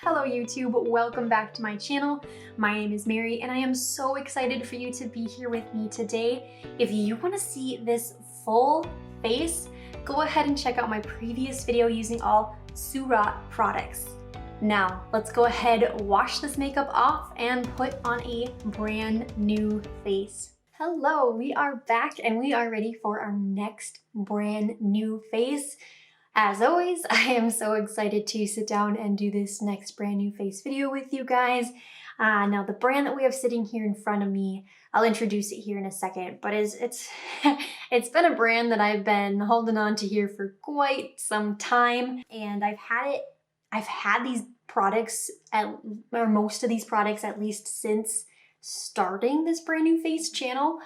Hello YouTube, welcome back to my channel. My name is Mary and I am so excited for you to be here with me today. If you want to see this full face, go ahead and check out my previous video using all Supercat products. Now, let's go ahead, wash this makeup off and put on a brand new face. Hello, we are back and we are ready for our next brand new face. As always, I am so excited to sit down and do this next brand new face video with you guys. Now the brand that we have sitting here in front of me, I'll introduce it here in a second, but it's been a brand that I've been holding on to here for quite some time, and I've had these products, or most of these products at least, since starting this brand new face channel.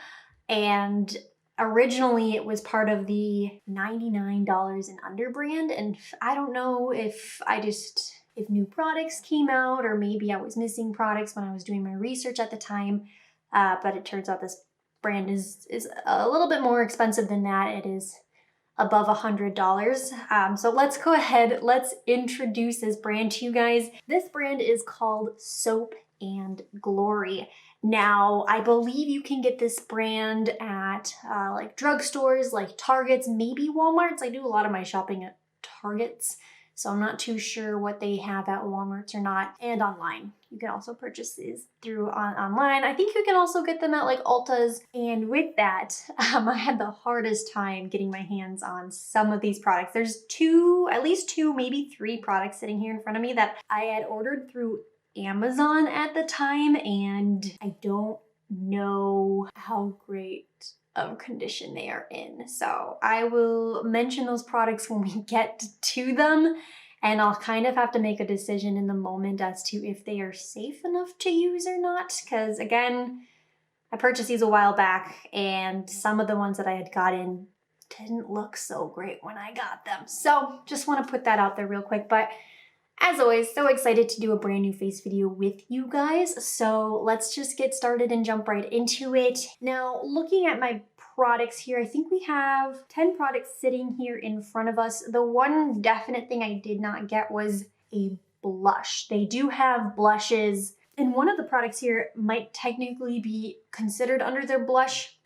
And originally, it was part of the $99 and under brand, and I don't know if new products came out, or maybe I was missing products when I was doing my research at the time, but it turns out this brand is a little bit more expensive than that. It is above $100. So let's go ahead, let's introduce this brand to you guys. This brand is called Soap and Glory. Now, I believe you can get this brand at like drugstores, like Targets, maybe Walmarts. I do a lot of my shopping at Targets, so I'm not too sure what they have at Walmarts or not, and online. You can also purchase these through online. I think you can also get them at like Ulta's. And with that, I had the hardest time getting my hands on some of these products. There's at least two, maybe three products sitting here in front of me that I had ordered through Amazon at the time, and I don't know how great of condition they are in. So I will mention those products when we get to them, and I'll kind of have to make a decision in the moment as to if they are safe enough to use or not, because again, I purchased these a while back and some of the ones that I had gotten didn't look so great when I got them. So just want to put that out there real quick. But as always, so excited to do a brand new face video with you guys. So let's just get started and jump right into it. Now, looking at my products here, I think we have 10 products sitting here in front of us. The one definite thing I did not get was a blush. They do have blushes, and one of the products here might technically be considered under their blush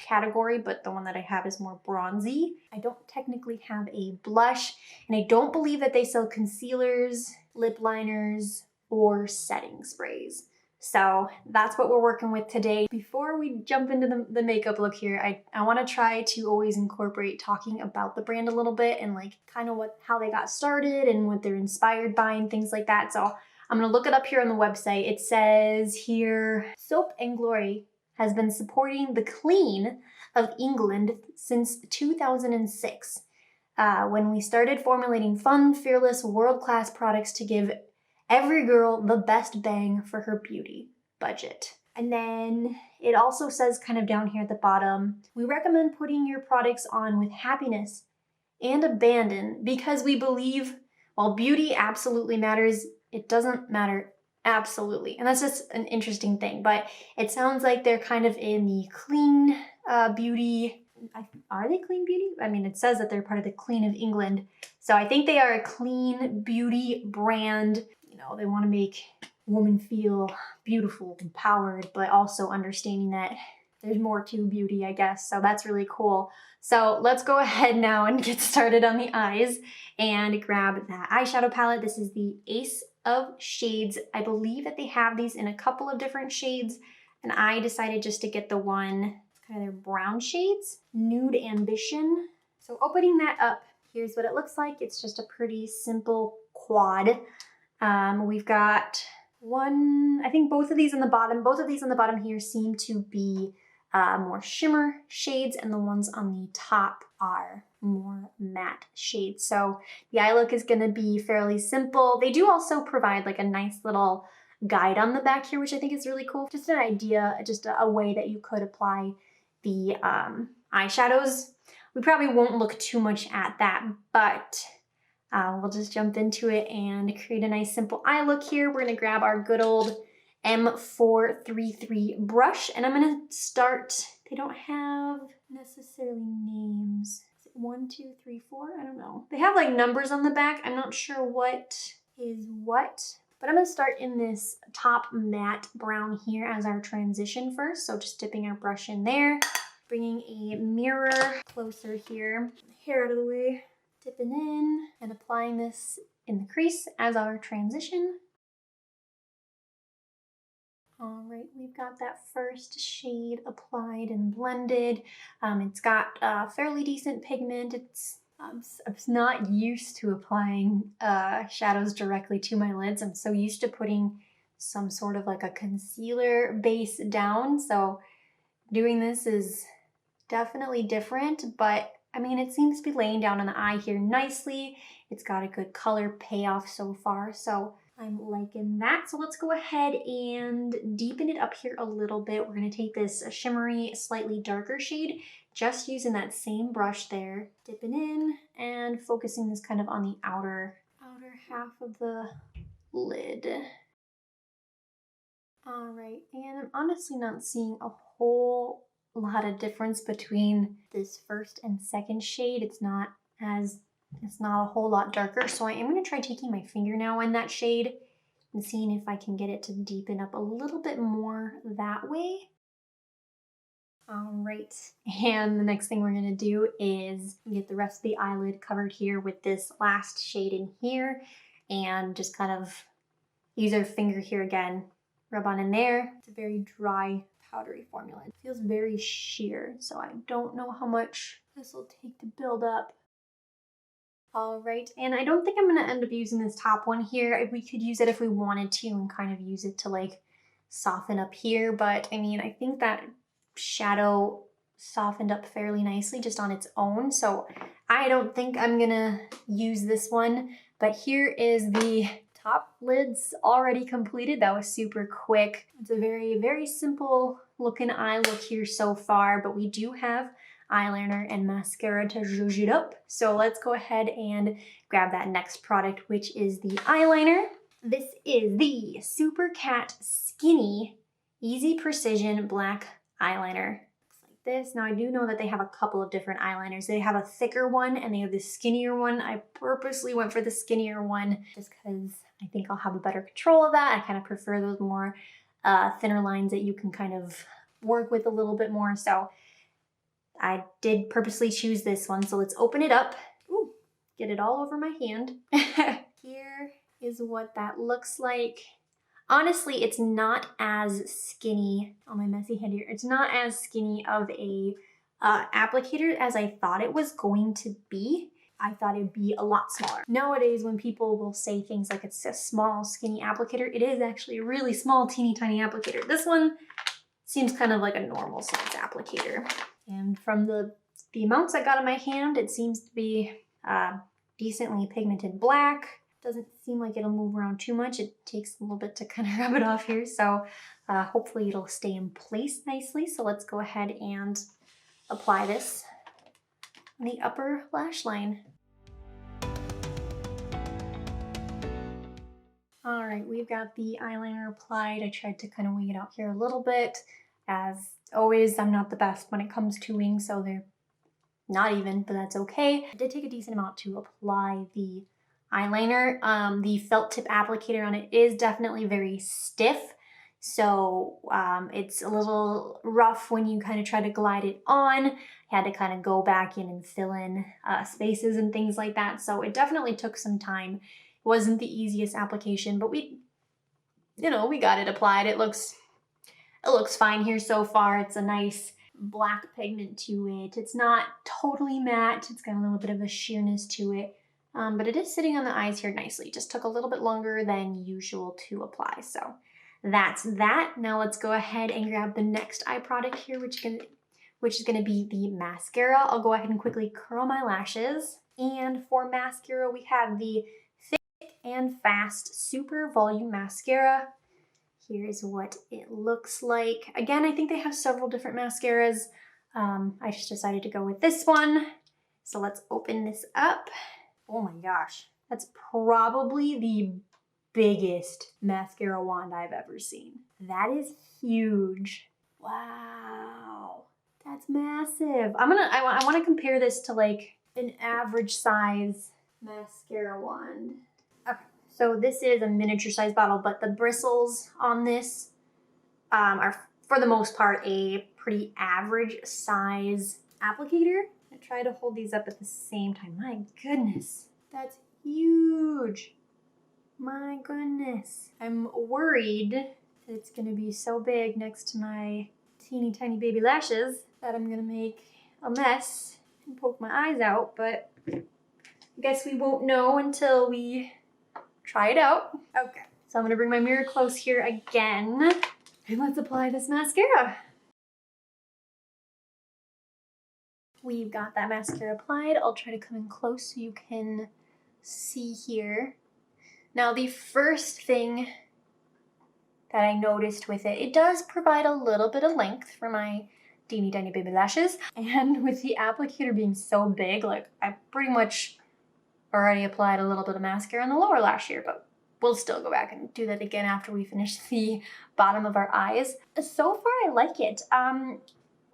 category, but the one that I have is more bronzy. I don't technically have a blush, and I don't believe that they sell concealers, lip liners, or setting sprays. So that's what we're working with today. Before we jump into the makeup look here, I want to try to always incorporate talking about the brand a little bit and like kind of how they got started and what they're inspired by and things like that. So I'm going to look it up here on the website. It says here, Soap and Glory has been supporting the clean of England since 2006, when we started formulating fun, fearless, world-class products to give every girl the best bang for her beauty budget. And then it also says kind of down here at the bottom, we recommend putting your products on with happiness and abandon, because we believe while beauty absolutely matters, it doesn't matter absolutely. And that's just an interesting thing, but it sounds like they're kind of in the clean beauty. Are they clean beauty? I mean, it says that they're part of the Clean of England. So I think they are a clean beauty brand. You know, they want to make women feel beautiful, empowered, but also understanding that there's more to beauty, I guess. So that's really cool. So let's go ahead now and get started on the eyes and grab that eyeshadow palette. This is the Ace of Shades. I believe that they have these in a couple of different shades, and I decided just to get the one, kind of their brown shades, Nude Ambition. So opening that up, here's what it looks like. It's just a pretty simple quad. We've got one, I think both of these on the bottom here seem to be more shimmer shades, and the ones on the top are more matte shades. So the eye look is gonna be fairly simple. They do also provide like a nice little guide on the back here, which I think is really cool. Just an idea, just a way that you could apply the eyeshadows. We probably won't look too much at that, but we'll just jump into it and create a nice simple eye look here. We're gonna grab our good old M433 brush, and I'm gonna start, they don't have necessarily names. Is it 1, 2, 3, 4? I don't know. They have like numbers on the back. I'm not sure what is what. But I'm gonna start in this top matte brown here as our transition first. So just dipping our brush in there, bringing a mirror closer here, hair out of the way, dipping in and applying this in the crease as our transition. All right, we've got that first shade applied and blended. It's got fairly decent pigment. I'm not used to applying shadows directly to my lids. I'm so used to putting some sort of like a concealer base down. So doing this is definitely different, but I mean, it seems to be laying down on the eye here nicely. It's got a good color payoff so far, so I'm liking that. So let's go ahead and deepen it up here a little bit. We're gonna take this shimmery, slightly darker shade, just using that same brush there, dipping in and focusing this kind of on the outer half of the lid. All right, and I'm honestly not seeing a whole lot of difference between this first and second shade. It's not a whole lot darker. So I am going to try taking my finger now in that shade and seeing if I can get it to deepen up a little bit more that way. All right, and the next thing we're going to do is get the rest of the eyelid covered here with this last shade in here and just kind of use our finger here again, rub on in there. It's a very dry, powdery formula. It feels very sheer, so I don't know how much this will take to build up. All right, and I don't think I'm gonna end up using this top one here. We could use it if we wanted to and kind of use it to like soften up here, but I mean, I think that shadow softened up fairly nicely just on its own, so I don't think I'm gonna use this one. But here is the top lids already completed. That was super quick. It's a very, very simple looking eye look here so far, but we do have eyeliner and mascara to zhuzh it up. So let's go ahead and grab that next product, which is the eyeliner. This is the Supercat Skinny Easy Precision Black Eyeliner. This. Now I do know that they have a couple of different eyeliners. They have a thicker one and they have the skinnier one. I purposely went for the skinnier one just because I think I'll have a better control of that. I kind of prefer those more thinner lines that you can kind of work with a little bit more. So I did purposely choose this one. So let's open it up. Ooh, get it all over my hand. Here is what that looks like. Honestly, it's not as skinny on my messy hand here. It's not as skinny of a applicator as I thought it was going to be. I thought it'd be a lot smaller. Nowadays, when people will say things like it's a small, skinny applicator, it is actually a really small, teeny tiny applicator. This one seems kind of like a normal size applicator. And from the amounts I got in my hand, it seems to be decently pigmented black. Doesn't seem like it'll move around too much. It takes a little bit to kind of rub it off here. So hopefully it'll stay in place nicely. So let's go ahead and apply this on the upper lash line. All right, we've got the eyeliner applied. I tried to kind of wing it out here a little bit. As always, I'm not the best when it comes to wings, so they're not even, but that's okay. I did take a decent amount to apply the eyeliner. The felt tip applicator on it is definitely very stiff, so it's a little rough when you kind of try to glide it on. I had to kind of go back in and fill in spaces and things like that, so it definitely took some time. It wasn't the easiest application, but we got it applied. It looks fine here so far. It's a nice black pigment to it. It's not totally matte. It's got a little bit of a sheerness to it. But it is sitting on the eyes here nicely. Just took a little bit longer than usual to apply. So that's that. Now let's go ahead and grab the next eye product here, which is gonna be the mascara. I'll go ahead and quickly curl my lashes. And for mascara, we have the Thick and Fast Super Volume Mascara. Here's what it looks like. Again, I think they have several different mascaras. I just decided to go with this one. So let's open this up. Oh my gosh, that's probably the biggest mascara wand I've ever seen. That is huge. Wow, that's massive. I want to compare this to like an average size mascara wand. Okay, So this is a miniature size bottle, but the bristles on this are for the most part a pretty average size applicator. I try to hold these up at the same time. My goodness, that's huge. My goodness. I'm worried that it's gonna be so big next to my teeny tiny baby lashes that I'm gonna make a mess and poke my eyes out, but I guess we won't know until we try it out. Okay, so I'm gonna bring my mirror close here again, and let's apply this mascara. We've got that mascara applied. I'll try to come in close so you can see here. Now, the first thing that I noticed with it, it does provide a little bit of length for my teeny tiny baby lashes. And with the applicator being so big, like I pretty much already applied a little bit of mascara on the lower lash here, but we'll still go back and do that again after we finish the bottom of our eyes. So far, I like it.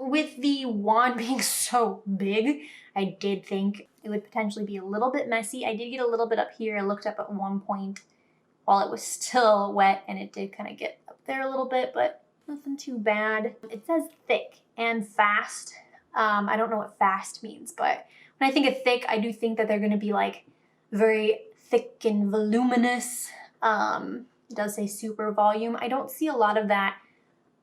With the wand being so big, I did think it would potentially be a little bit messy. I did get a little bit up here. I looked up at one point while it was still wet, and it did kind of get up there a little bit, but nothing too bad. It says thick and fast. I don't know what fast means, but when I think of thick, I do think that they're gonna be like very thick and voluminous. It does say super volume. I don't see a lot of that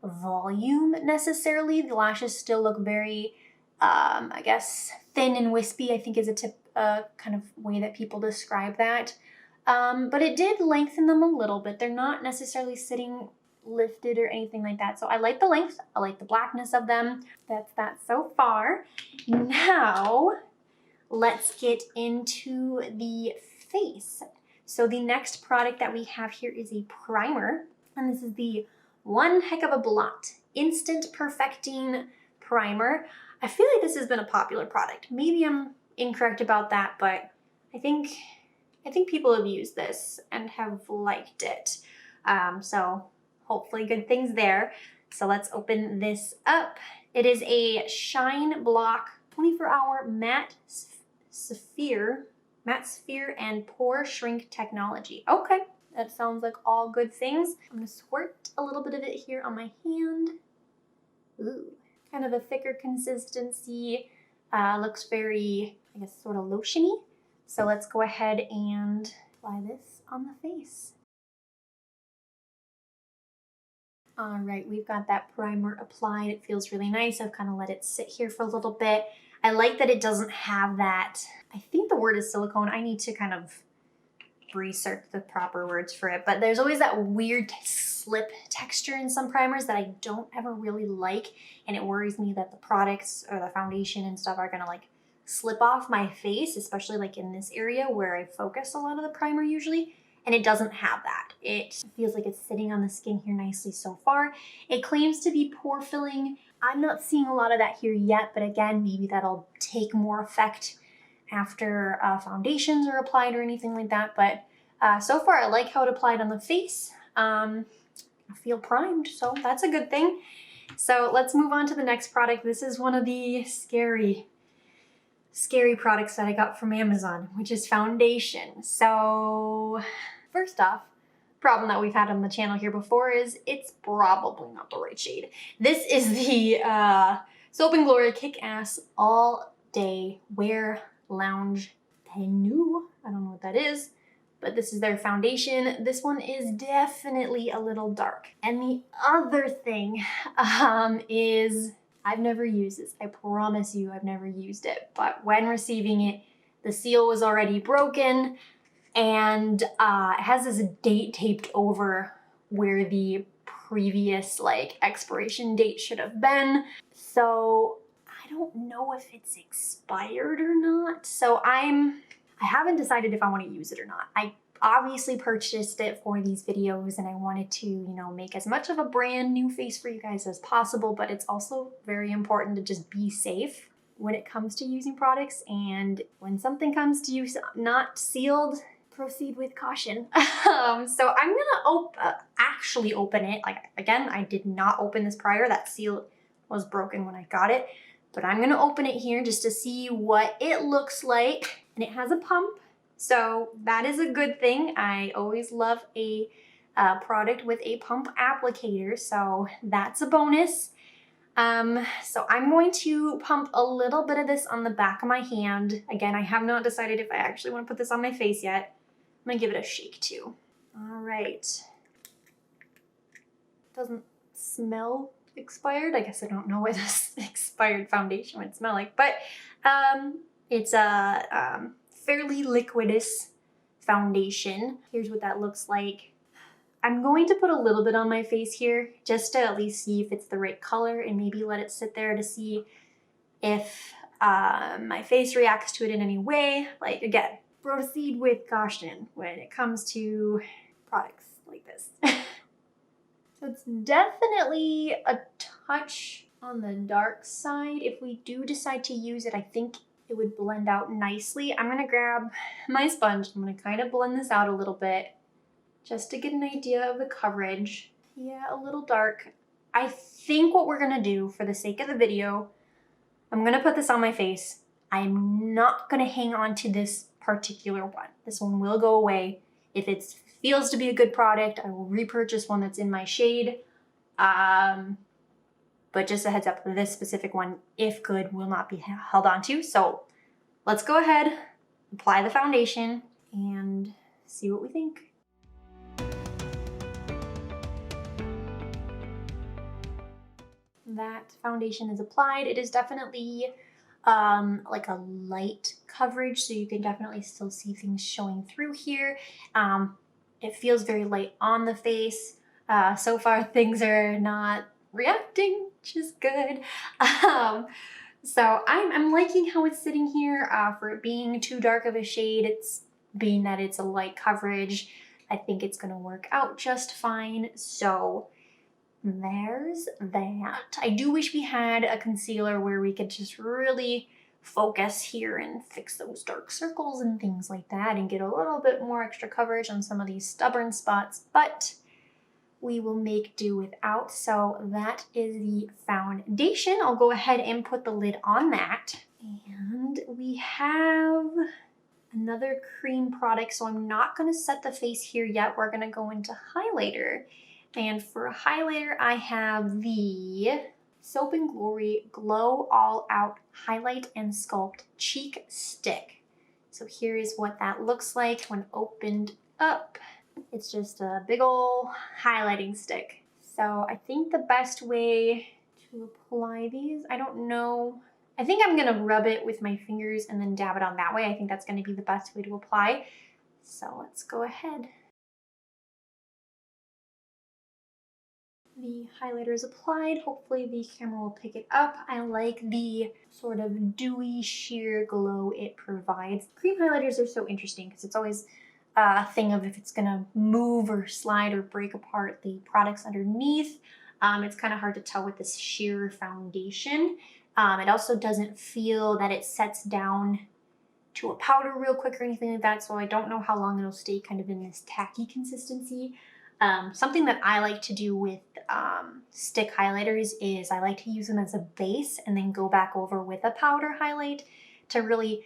volume necessarily. The lashes still look very, I guess, thin and wispy, I think is a kind of way that people describe that. But it did lengthen them a little bit. They're not necessarily sitting lifted or anything like that. So I like the length. I like the blackness of them. That's that so far. Now, let's get into the face. So the next product that we have here is a primer, and this is the One Heck of a Blot Instant Perfecting Primer. I feel like this has been a popular product. Maybe I'm incorrect about that, but I think people have used this and have liked it. So hopefully good things there. So let's open this up. It is a Shine Block 24-hour matte sphere and pore shrink technology. Okay. That sounds like all good things. I'm gonna squirt a little bit of it here on my hand. Ooh, kind of a thicker consistency. Looks very, I guess, sort of lotiony. So let's go ahead and apply this on the face. All right, we've got that primer applied. It feels really nice. I've kind of let it sit here for a little bit. I like that it doesn't have that, I think the word is silicone. I need to kind of research the proper words for it, but there's always that weird slip texture in some primers that I don't ever really like, and it worries me that the products or the foundation and stuff are gonna like slip off my face, especially like in this area where I focus a lot of the primer usually, and it doesn't have that. It feels like it's sitting on the skin here nicely so far. It claims to be pore filling. I'm not seeing a lot of that here yet, but again, maybe that'll take more effect after foundations are applied or anything like that. But so far I like how it applied on the face. I feel primed, so that's a good thing. So let's move on to the next product. This is one of the scary products that I got from Amazon, which is foundation. So first off, problem that we've had on the channel here before is it's probably not the right shade. This is the Soap & Glory Kick-Ass All Day Wear Lounge Tenue. I don't know what that is, but this is their foundation. This one is definitely a little dark. And the other thing is I've never used this. I promise you I've never used it. But when receiving it, the seal was already broken, and it has this date taped over where the previous like expiration date should have been. So I don't know if it's expired or not. So I haven't decided if I want to use it or not. I obviously purchased it for these videos and I wanted to, you know, make as much of a brand new face for you guys as possible, but it's also very important to just be safe when it comes to using products. And when something comes to you not sealed, proceed with caution. So I'm gonna actually open it. Like, again, I did not open this prior. That seal was broken when I got it. But I'm gonna open it here just to see what it looks like. And it has a pump. So that is a good thing. I always love a product with a pump applicator, so that's a bonus. So I'm going to pump a little bit of this on the back of my hand. Again, I have not decided if I actually want to put this on my face yet. I'm gonna give it a shake too. All right. Doesn't smell expired. I guess I don't know what this expired foundation would smell like, but it's a fairly liquidous foundation. Here's what that looks like. I'm going to put a little bit on my face here just to at least see if it's the right color and maybe let it sit there to see if my face reacts to it in any way. Like, again, proceed with caution when it comes to products like this. So it's definitely a touch on the dark side. If we do decide to use it, I think it would blend out nicely. I'm gonna grab my sponge. I'm gonna kind of blend this out a little bit just to get an idea of the coverage. Yeah, a little dark. I think what we're gonna do for the sake of the video, I'm gonna put this on my face. I'm not gonna hang on to this particular one. This one will go away. If it feels to be a good product, I will repurchase one that's in my shade. But just a heads up, this specific one, if good, will not be held on to. So let's go ahead, apply the foundation, and see what we think. That foundation is applied. It is definitely like a light coverage, so you can definitely still see things showing through here. It feels very light on the face. So far things are not reacting, which is good. So I'm liking how it's sitting here for it being too dark of a shade. It's being that it's a light coverage, I think it's gonna work out just fine. So there's that. I do wish we had a concealer where we could just really focus here and fix those dark circles and things like that and get a little bit more extra coverage on some of these stubborn spots, but we will make do without. So that is the foundation. I'll go ahead and put the lid on that. And we have another cream product, so I'm not gonna set the face here yet. We're gonna go into highlighter. And for highlighter, I have the Soap & Glory Glow All Out Highlight and Sculpt Cheek Stick. So here is what that looks like when opened up. It's just a big ol' highlighting stick. So I think the best way to apply these, I don't know. I think I'm gonna rub it with my fingers and then dab it on that way. I think that's gonna be the best way to apply. So let's go ahead. The highlighter is applied. Hopefully the camera will pick it up. I like the sort of dewy, sheer glow it provides. Cream highlighters are so interesting because it's always a thing of if it's gonna move or slide or break apart the products underneath. It's kind of hard to tell with this sheer foundation. It also doesn't feel that it sets down to a powder real quick or anything like that, so I don't know how long it'll stay kind of in this tacky consistency. Something that I like to do with stick highlighters is I like to use them as a base and then go back over with a powder highlight to really,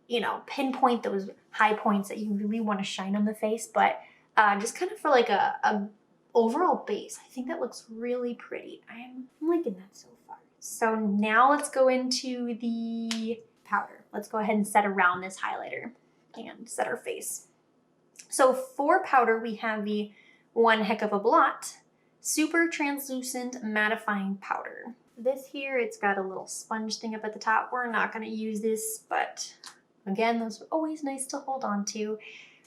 you know, pinpoint those high points that you really want to shine on the face, but just kind of for like a overall base. I think that looks really pretty. I'm liking that so far. So now let's go into the powder. Let's go ahead and set around this highlighter and set our face. So for powder, we have the One Heck of a Blot Super Translucent Mattifying Powder. This here, it's got a little sponge thing up at the top. We're not gonna use this, but again, those are always nice to hold on to.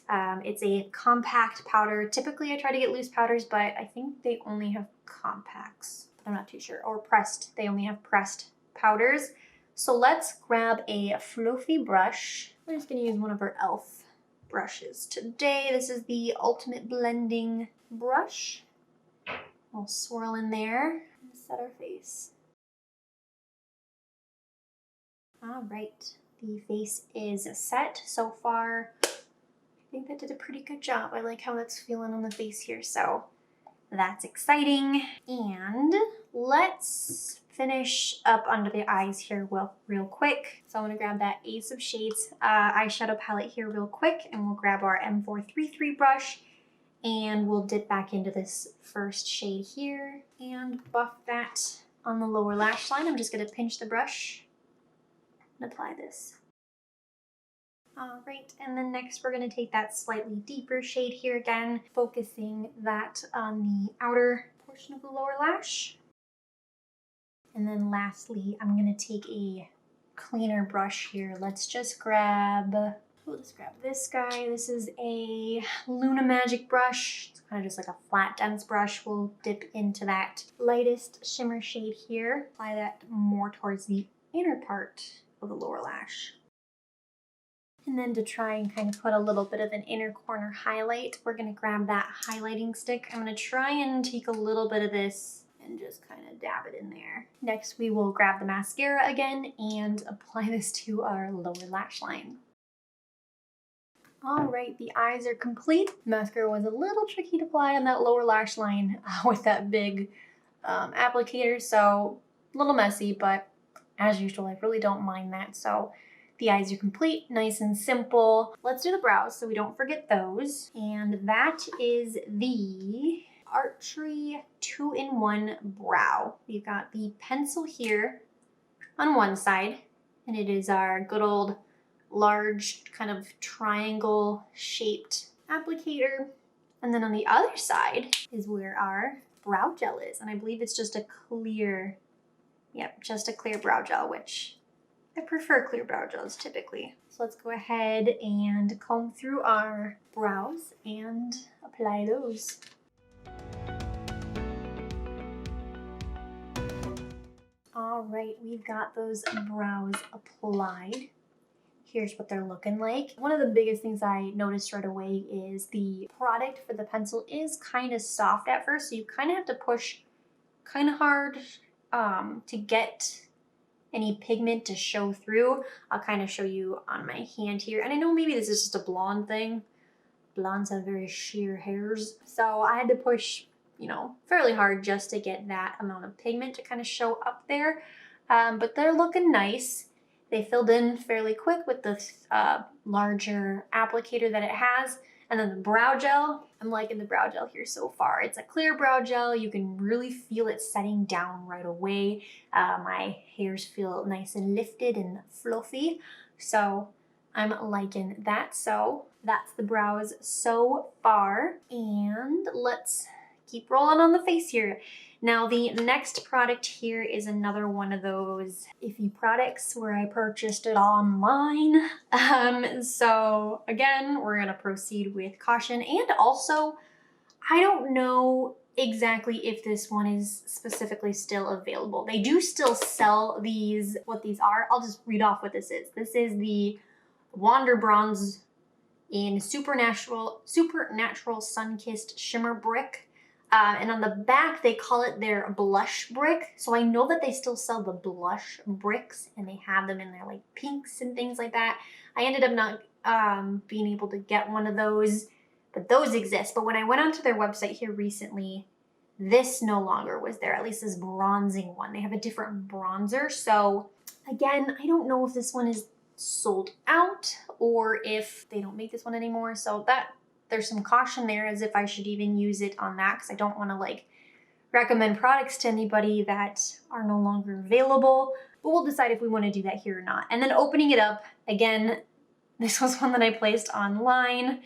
It's a compact powder. Typically I try to get loose powders, but I think they only have compacts. I'm not too sure. Or pressed. They only have pressed powders. So let's grab a fluffy brush. We're just gonna use one of our e.l.f. brushes today. This is the Ultimate Blending brush. We'll swirl in there and set our face. All right, the face is set so far. I think that did a pretty good job. I like how that's feeling on the face here, so that's exciting. And let's finish up under the eyes here real quick. So I'm gonna grab that Ace of Shades eyeshadow palette here real quick, and we'll grab our M433 brush, and we'll dip back into this first shade here and buff that on the lower lash line. I'm just gonna pinch the brush and apply this. All right, and then next we're gonna take that slightly deeper shade here again, focusing that on the outer portion of the lower lash. And then lastly, I'm gonna take a cleaner brush here. Let's grab this guy. This is a Luna Magic brush. It's kind of just like a flat, dense brush. We'll dip into that lightest shimmer shade here. Apply that more towards the inner part of the lower lash. And then to try and kind of put a little bit of an inner corner highlight, we're gonna grab that highlighting stick. I'm gonna try and take a little bit of this and just kind of dab it in there. Next, we will grab the mascara again and apply this to our lower lash line. All right, the eyes are complete. Mascara was a little tricky to apply on that lower lash line with that big applicator, so a little messy, but as usual, I really don't mind that. So the eyes are complete, nice and simple. Let's do the brows so we don't forget those. And that is the Archery 2-in-1 brow. We've got the pencil here on one side, and it is our good old large kind of triangle shaped applicator. And then on the other side is where our brow gel is. And I believe it's just a clear, just a clear brow gel, which I prefer clear brow gels typically. So let's go ahead and comb through our brows and apply those. All right, we've got those brows applied. Here's what they're looking like. One of the biggest things I noticed right away is the product for the pencil is kind of soft at first, so you kind of have to push kind of hard to get any pigment to show through. I'll kind of show you on my hand here. And I know maybe this is just a blonde thing. Blondes have very sheer hairs. So I had to push, fairly hard just to get that amount of pigment to kind of show up there. But they're looking nice. They filled in fairly quick with the larger applicator that it has. And then the brow gel, I'm liking the brow gel here so far. It's a clear brow gel. You can really feel it setting down right away. My hairs feel nice and lifted and fluffy. So I'm liking that. So that's the brows so far. And let's keep rolling on the face here. Now the next product here is another one of those iffy products where I purchased it online. So again, we're gonna proceed with caution. And also, I don't know exactly if this one is specifically still available. They do still sell these, what these are. I'll just read off what this is. This is the Wonderbronze in Supernatural Sun-Kissed Shimmer Brick. And on the back, they call it their blush brick. So I know that they still sell the blush bricks and they have them in their like pinks and things like that. I ended up not being able to get one of those, but those exist. But when I went onto their website here recently, this no longer was there, at least this bronzing one. They have a different bronzer. So again, I don't know if this one is sold out or if they don't make this one anymore. So that there's some caution there as if I should even use it on that, because I don't want to like recommend products to anybody that are no longer available, but we'll decide if we want to do that here or not. And then opening it up, again, this was one that I placed online,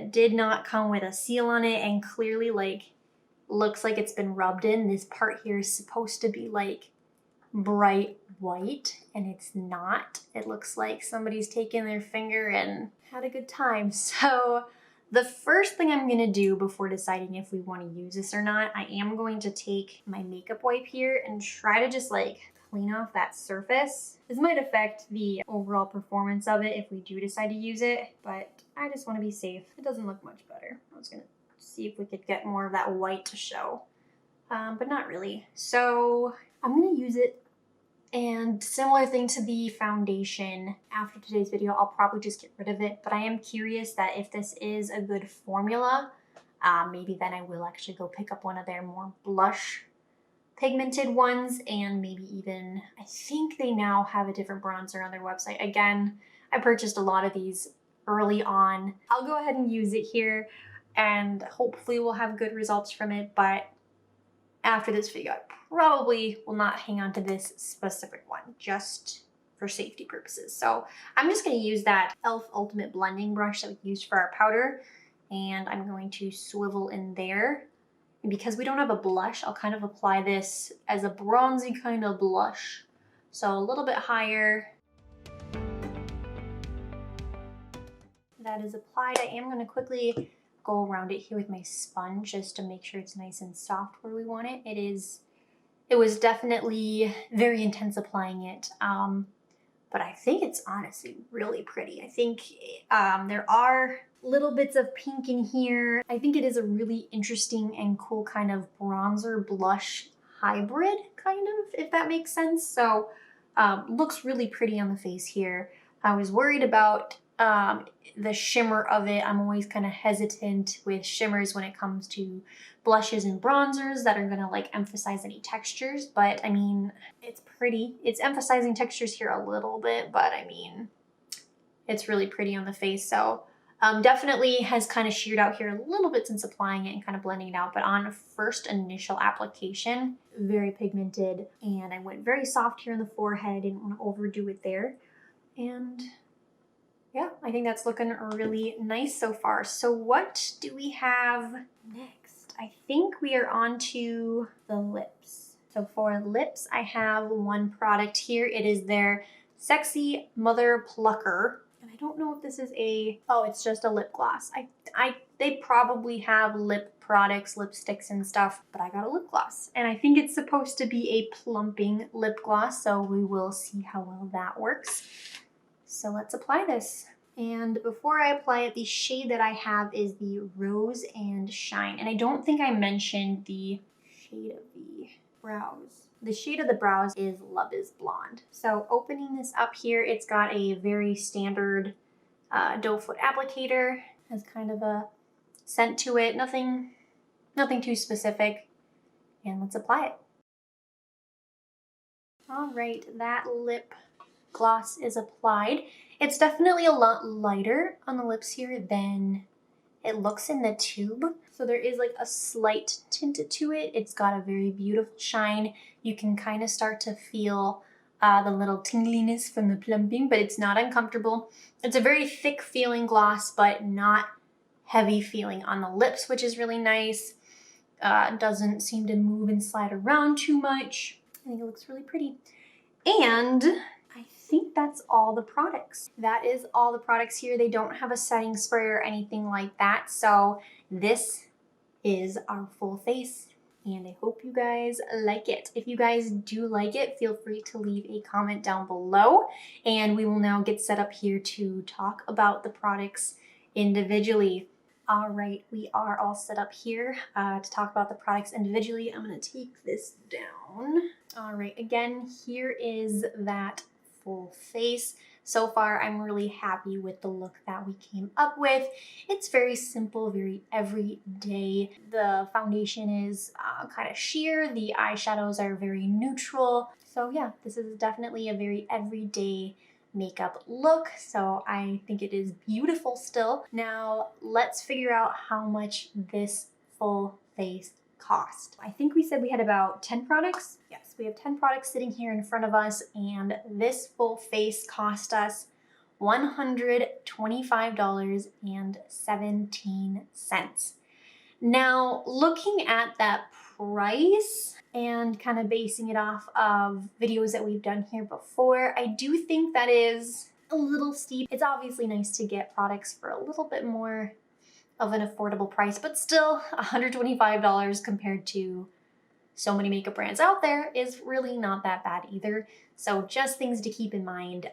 did not come with a seal on it, and clearly like looks like it's been rubbed in. This part here is supposed to be like bright white, and it's not. It looks like somebody's taken their finger and had a good time. So the first thing I'm gonna do before deciding if we want to use this or not, I am going to take my makeup wipe here and try to just like clean off that surface. This might affect the overall performance of it if we do decide to use it, but I just want to be safe. It doesn't look much better. I was gonna see if we could get more of that white to show, but not really. So I'm gonna use it. And similar thing to the foundation, after today's video, I'll probably just get rid of it. But I am curious that if this is a good formula, maybe then I will actually go pick up one of their more blush pigmented ones, and maybe even, I think they now have a different bronzer on their website. Again, I purchased a lot of these early on. I'll go ahead and use it here and hopefully we'll have good results from it, but after this video, I probably will not hang on to this specific one, just for safety purposes. So I'm just gonna use that e.l.f. Ultimate Blending Brush that we used for our powder, and I'm going to swivel in there. And because we don't have a blush, I'll kind of apply this as a bronzy kind of blush. So a little bit higher. That is applied. I am gonna quickly go around it here with my sponge just to make sure it's nice and soft where we want it. It was definitely very intense applying it, but I think it's honestly really pretty. I think there are little bits of pink in here. I think it is a really interesting and cool kind of bronzer blush hybrid, kind of, if that makes sense. So looks really pretty on the face here. I was worried about the shimmer of it. I'm always kind of hesitant with shimmers when it comes to blushes and bronzers that are gonna like emphasize any textures, but I mean, it's pretty. It's emphasizing textures here a little bit, but I mean, it's really pretty on the face. So definitely has kind of sheared out here a little bit since applying it and kind of blending it out, but on first initial application, very pigmented, and I went very soft here in the forehead. I didn't want to overdo it there. And yeah, I think that's looking really nice so far. So what do we have next? I think we are on to the lips. So for lips, I have one product here. It is their Sexy Mother Plucker. And I don't know if this is oh, it's just a lip gloss. They probably have lip products, lipsticks and stuff, but I got a lip gloss. And I think it's supposed to be a plumping lip gloss, so we will see how well that works. So let's apply this. And before I apply it, the shade that I have is the Rose and Shine. And I don't think I mentioned the shade of the brows. The shade of the brows is Love is Blonde. So opening this up here, it's got a very standard doe foot applicator. Has kind of a scent to it, nothing too specific. And let's apply it. All right, that lip gloss is applied. It's definitely a lot lighter on the lips here than it looks in the tube. So there is like a slight tint to it. It's got a very beautiful shine. You can kind of start to feel the little tingliness from the plumping, but it's not uncomfortable. It's a very thick feeling gloss, but not heavy feeling on the lips, which is really nice. Doesn't seem to move and slide around too much. I think it looks really pretty. And I think that's all the products. That is all the products here. They don't have a setting spray or anything like that. So this is our full face. And I hope you guys like it. If you guys do like it, feel free to leave a comment down below. And we will now get set up here to talk about the products individually. All right, we are all set up here to talk about the products individually. I'm gonna take this down. All right, again, here is that full face. So far, I'm really happy with the look that we came up with. It's very simple, very everyday. The foundation is kind of sheer. The eyeshadows are very neutral. So yeah, this is definitely a very everyday makeup look. So I think it is beautiful still. Now let's figure out how much this full face cost. I think we said we had about 10 products. Yes, we have 10 products sitting here in front of us, and this full face cost us $125.17. Now, looking at that price and kind of basing it off of videos that we've done here before, I do think that is a little steep. It's obviously nice to get products for a little bit more of an affordable price, but still $125 compared to so many makeup brands out there is really not that bad either. So just things to keep in mind.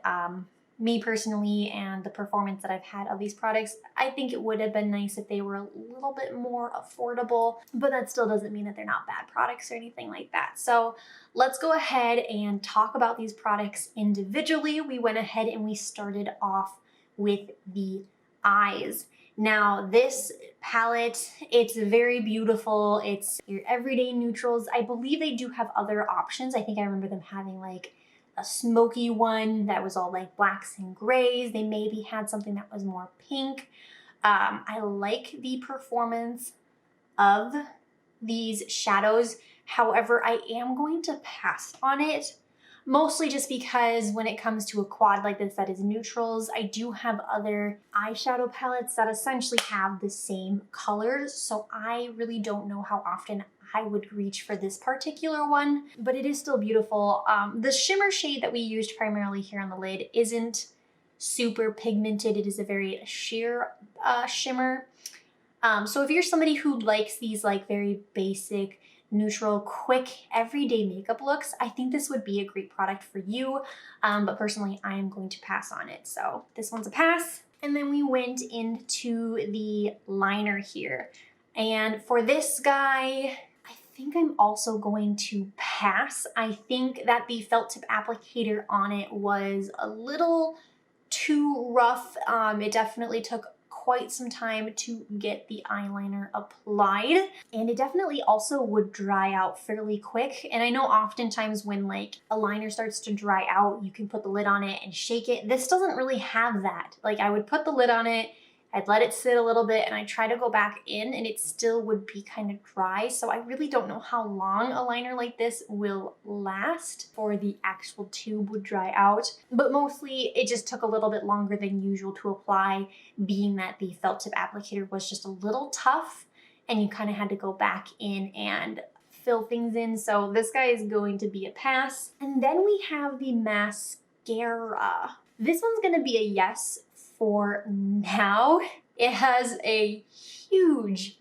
Me personally, and the performance that I've had of these products, I think it would have been nice if they were a little bit more affordable, but that still doesn't mean that they're not bad products or anything like that. So let's go ahead and talk about these products individually. We went ahead and we started off with the eyes. Now this palette, it's very beautiful. It's your everyday neutrals. I believe they do have other options. I think I remember them having like a smoky one that was all like blacks and grays. They maybe had something that was more pink. I like the performance of these shadows. However, I am going to pass on it, mostly just because when it comes to a quad like this that is neutrals, I do have other eyeshadow palettes that essentially have the same colors, so I really don't know how often I would reach for this particular one, but it is still beautiful. The shimmer shade that we used primarily here on the lid isn't super pigmented. It is a very sheer shimmer. So if you're somebody who likes these like very basic, neutral, quick, everyday makeup looks, I think this would be a great product for you. But personally, I am going to pass on it. So this one's a pass. And then we went into the liner here. And for this guy, I think I'm also going to pass. I think that the felt tip applicator on it was a little too rough. It definitely took quite some time to get the eyeliner applied, and it definitely also would dry out fairly quick. And I know oftentimes when like a liner starts to dry out, you can put the lid on it and shake it. This doesn't really have that. Like I would put the lid on it, I'd let it sit a little bit, and I try to go back in and it still would be kind of dry. So I really don't know how long a liner like this will last or the actual tube would dry out. But mostly it just took a little bit longer than usual to apply, being that the felt tip applicator was just a little tough and you kind of had to go back in and fill things in. So this guy is going to be a pass. And then we have the mascara. This one's gonna be a yes for now. It has a huge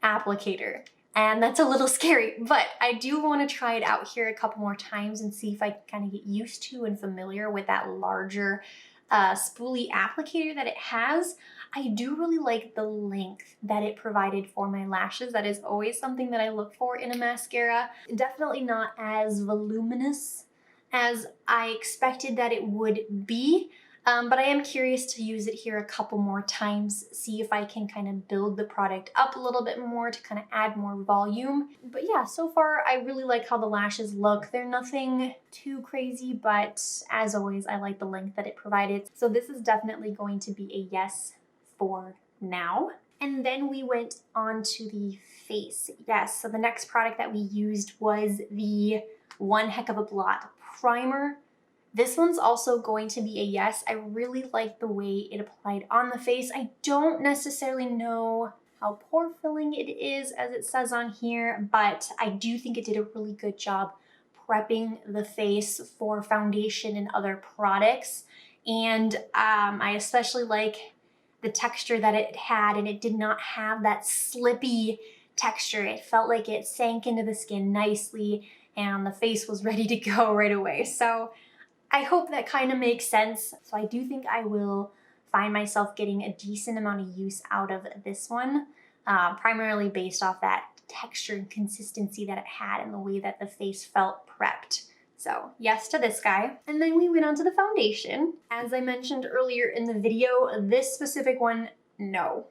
applicator and that's a little scary, but I do want to try it out here a couple more times and see if I can kind of get used to and familiar with that larger spoolie applicator that it has. I do really like the length that it provided for my lashes. That is always something that I look for in a mascara. Definitely not as voluminous as I expected that it would be. But I am curious to use it here a couple more times, see if I can kind of build the product up a little bit more to kind of add more volume. But yeah, so far I really like how the lashes look. They're nothing too crazy, but as always, I like the length that it provided. So this is definitely going to be a yes for now. And then we went on to the face. Yes, so the next product that we used was the One Heck of a Blot primer. This one's also going to be a yes. I really like the way it applied on the face. I don't necessarily know how pore filling it is as it says on here, but I do think it did a really good job prepping the face for foundation and other products. And I especially like the texture that it had, and it did not have that slippy texture. It felt like it sank into the skin nicely and the face was ready to go right away. So I hope that kind of makes sense. So I do think I will find myself getting a decent amount of use out of this one, primarily based off that texture and consistency that it had and the way that the face felt prepped. So yes to this guy. And then we went on to the foundation. As I mentioned earlier in the video, this specific one, no,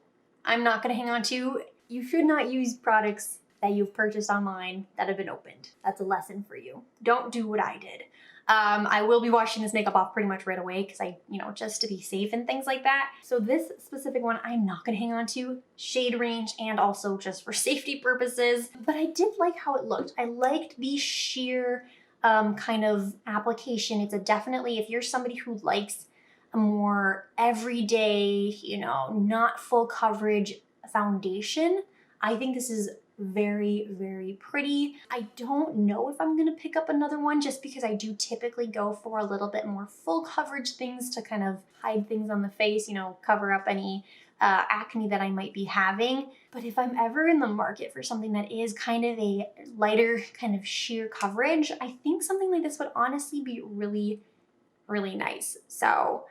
I'm not gonna hang on to. You should not use products that you've purchased online that have been opened. That's a lesson for you. Don't do what I did. I will be washing this makeup off pretty much right away because just to be safe and things like that. So this specific one, I'm not gonna hang on to, shade range and also just for safety purposes. But I did like how it looked. I liked the sheer kind of application. It's definitely, if you're somebody who likes a more everyday, not full coverage foundation, I think this is very, very pretty. I don't know if I'm gonna pick up another one just because I do typically go for a little bit more full coverage things to kind of hide things on the face, cover up any acne that I might be having. But if I'm ever in the market for something that is kind of a lighter kind of sheer coverage, I think something like this would honestly be really, really nice. So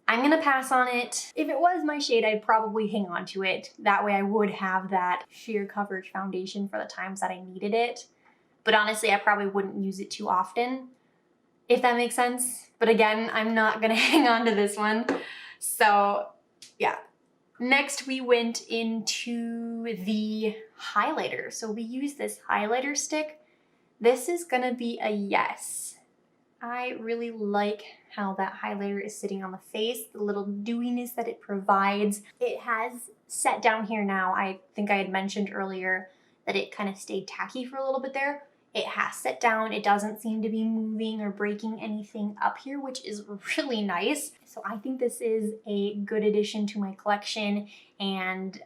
I'm gonna pass on it. If it was my shade, I'd probably hang on to it. That way I would have that sheer coverage foundation for the times that I needed it. But honestly, I probably wouldn't use it too often, if that makes sense. But again, I'm not gonna hang on to this one. So yeah, Next, we went into the highlighter. So we use this highlighter stick. This is gonna be a yes. I really like how that highlighter is sitting on the face, the little dewiness that it provides. It has set down here now. I think I had mentioned earlier that it kind of stayed tacky for a little bit there. It has set down. It doesn't seem to be moving or breaking anything up here, which is really nice. So I think this is a good addition to my collection, and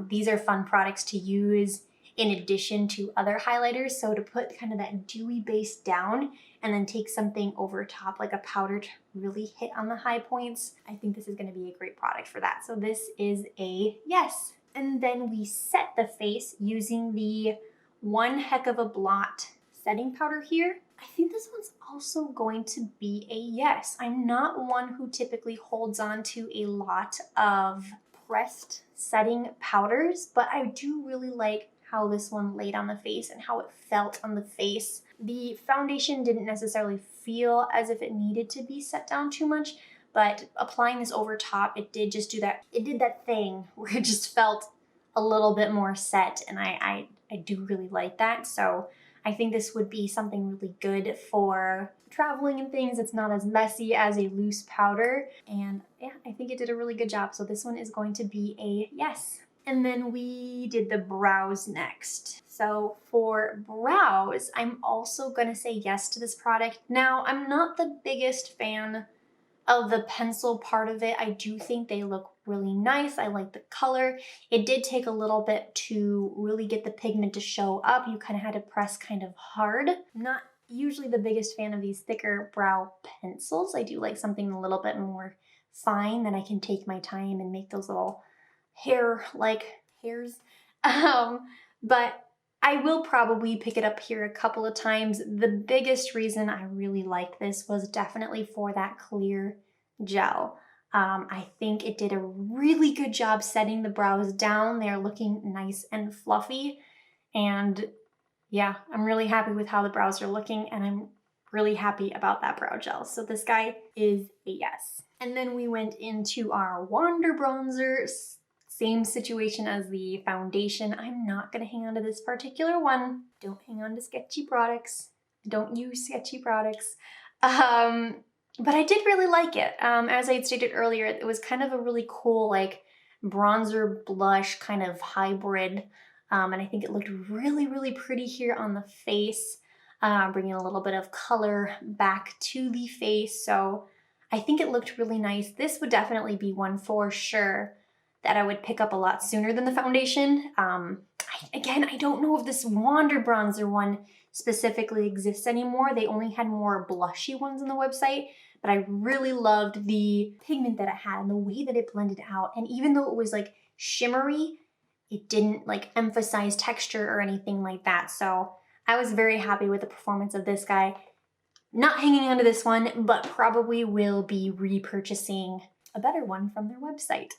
these are fun products to use in addition to other highlighters. So to put kind of that dewy base down and then take something over top like a powder to really hit on the high points, I think this is going to be a great product for that. So this is a yes. And then we set the face using the One Heck of a Blot setting powder here. I think this one's also going to be a yes. I'm not one who typically holds on to a lot of pressed setting powders, but I do really like how this one laid on the face and how it felt on the face. The foundation didn't necessarily feel as if it needed to be set down too much, but applying this over top, it did just do that. It did that thing where it just felt a little bit more set, and I do really like that. So I think this would be something really good for traveling and things. It's not as messy as a loose powder, and yeah, I think it did a really good job. So this one is going to be a yes. And then we did the brows next. So for brows, I'm also gonna say yes to this product. Now, I'm not the biggest fan of the pencil part of it. I do think they look really nice. I like the color. It did take a little bit to really get the pigment to show up. You kind of had to press kind of hard. I'm not usually the biggest fan of these thicker brow pencils. I do like something a little bit more fine that I can take my time and make those little hair-like hairs. But I will probably pick it up here a couple of times. The biggest reason I really like this was definitely for that clear gel. I think it did a really good job setting the brows down. They're looking nice and fluffy. And yeah, I'm really happy with how the brows are looking, and I'm really happy about that brow gel. So this guy is a yes. And then we went into our Wonderbronzer. Same situation as the foundation. I'm not gonna hang on to this particular one. Don't hang on to sketchy products. Don't use sketchy products. But I did really like it. As I had stated earlier, it was kind of a really cool, like, bronzer blush kind of hybrid. And I think it looked really, really pretty here on the face, bringing a little bit of color back to the face. So I think it looked really nice. This would definitely be one for sure that I would pick up a lot sooner than the foundation. Again, I don't know if this Wonderbronzer one specifically exists anymore. They only had more blushy ones on the website, but I really loved the pigment that it had and the way that it blended out. And even though it was like shimmery, it didn't like emphasize texture or anything like that. So I was very happy with the performance of this guy. Not hanging onto this one, but probably will be repurchasing a better one from their website.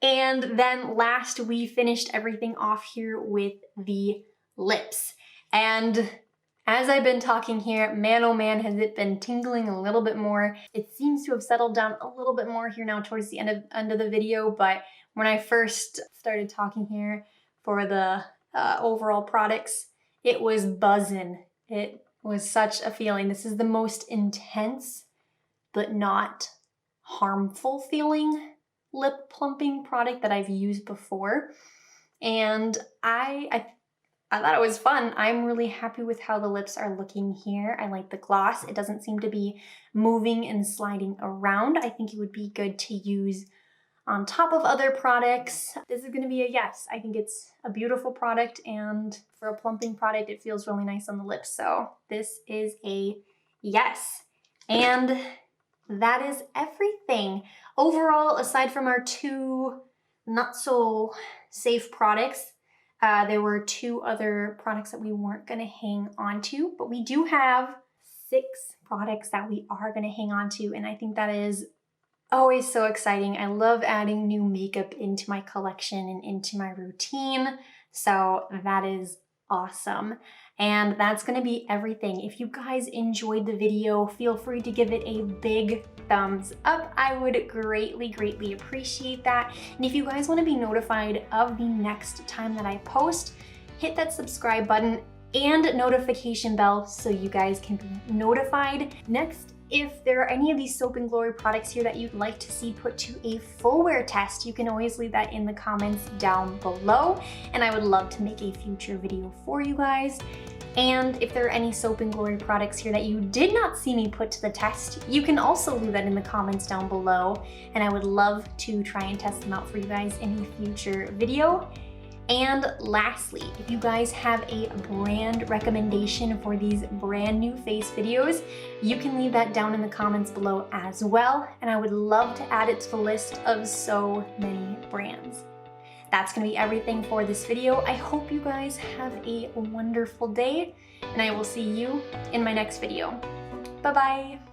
And then last, we finished everything off here with the lips. And as I've been talking here, man oh man, has it been tingling a little bit more. It seems to have settled down a little bit more here now towards the end of the video, but when I first started talking here for the overall products, it was buzzing. It was such a feeling. This is the most intense but not harmful feeling lip plumping product that I've used before, and I thought it was fun. I'm really happy with how the lips are looking here. I like the gloss. It doesn't seem to be moving and sliding around. I think it would be good to use on top of other products. This is going to be a yes. I think it's a beautiful product, and for a plumping product, it feels really nice on the lips. So this is a yes. And that is everything. Overall, aside from our two not so safe products, there were two other products that we weren't going to hang on to, but we do have 6 products that we are going to hang on to, and I think that is always so exciting. I love adding new makeup into my collection and into my routine, so that is awesome. And that's gonna be everything. If you guys enjoyed the video, feel free to give it a big thumbs up. I would greatly, greatly appreciate that. And if you guys wanna be notified of the next time that I post, hit that subscribe button and notification bell so you guys can be notified. Next, if there are any of these Soap & Glory products here that you'd like to see put to a full wear test, you can always leave that in the comments down below, and I would love to make a future video for you guys. And if there are any Soap & Glory products here that you did not see me put to the test, you can also leave that in the comments down below, and I would love to try and test them out for you guys in a future video. And lastly, if you guys have a brand recommendation for these brand new face videos, you can leave that down in the comments below as well, and I would love to add it to the list of so many brands. That's gonna be everything for this video. I hope you guys have a wonderful day, and I will see you in my next video. Bye-bye.